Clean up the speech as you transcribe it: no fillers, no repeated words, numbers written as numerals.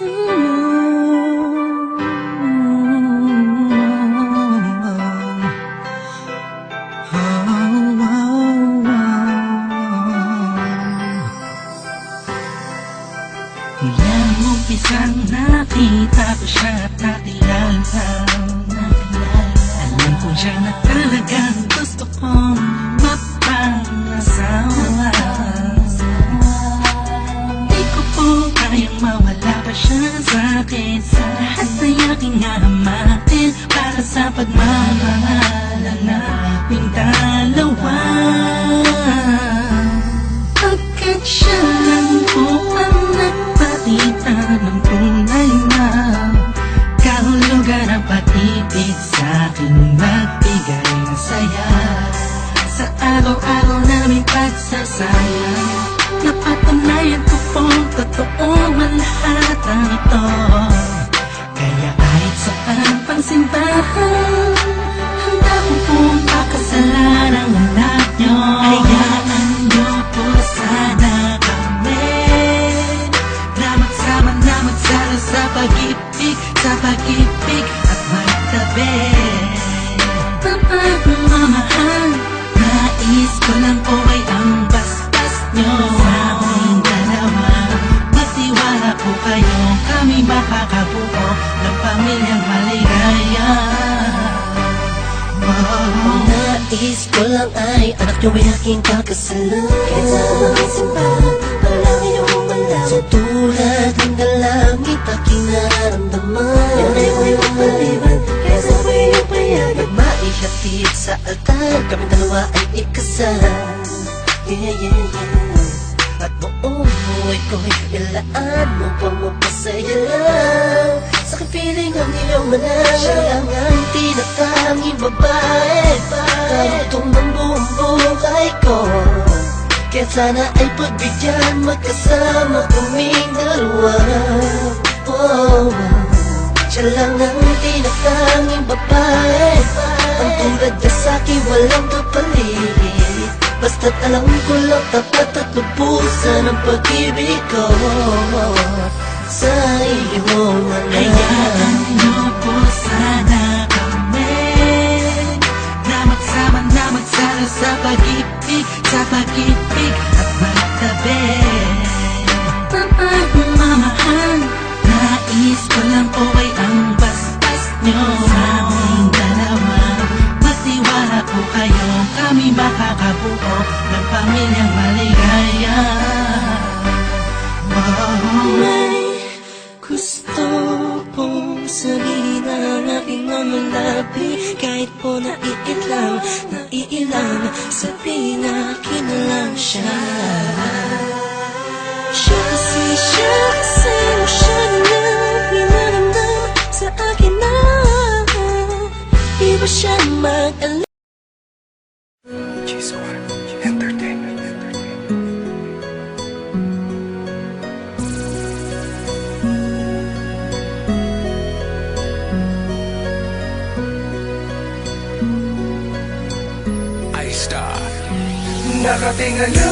Ilang umpisang nakita ko siya at nakilala. Alam ko siya na talagang gusto kong mapangasawa. Di ko po kayang mawala pa siya sa'kin. Lahat ay aking hahamakin para sa pagmamahalan naming dalawa. Pagkat siya lang po ang nagpakita ng tunay na kahulugan ng pag-ibig sa'king magbigay ng saya sa araw-araw naming pagsasaya. Napatunayan ko pong totoo man lahat ng ito. Kaya kahit saan pang simbahan, handa ko pong pakasalan ang anak nyo. Hayaan nyo po sana kami na magsama na magsalo sa pag-ibig at magtabi. Mapagmamahal, nais ko lang po ay ang basbas nyo sa aming dalawa. Magtiwala po kayo, kami makakabuo ng pamilyang maligaya. Nais ko lang ay anak nyo ay aking pakasalan. Kahit sa aming simbahan, palangin nyo malaman. Sa tulad ng dalangin, aking nararamdaman. Yan ay huwag maliban, kaya sa buhay yung payagan. Maihatid sa altar, kami dalawa ay ikasal. At buong buhay ko'y ilaan mo pa mapasaya lang. Sa kapiling ang iyong manang, siya lang ang tinatanging babae. Karugtong ng buong buhay ko, kaya sana ay pagbigyan magkasama kaming dalawa. Siya lang ang tinatanging babae, ang tulad niya sa'kin walang kapalit. Basta't alam ko lang tapat at lubusan ang pag-ibig ko sa iyo na lang. Hayaan nyo po sana kami na magsama na magsalo sa pag-ibig at magtabi. Mapagmamahal, nais ko lang po ay ang basbas nyo sa aming dalawa. Magtiwala po kayo, kami makakabuo ng pamilyang maligaya. May gusto pong sabihin ang aking mamalabi. Kahit po naiilang, sabihin akin na lang siya. Siya kasi mo siya nang pinanamnam sa akin na di ba siya mag-alala. Nakatingala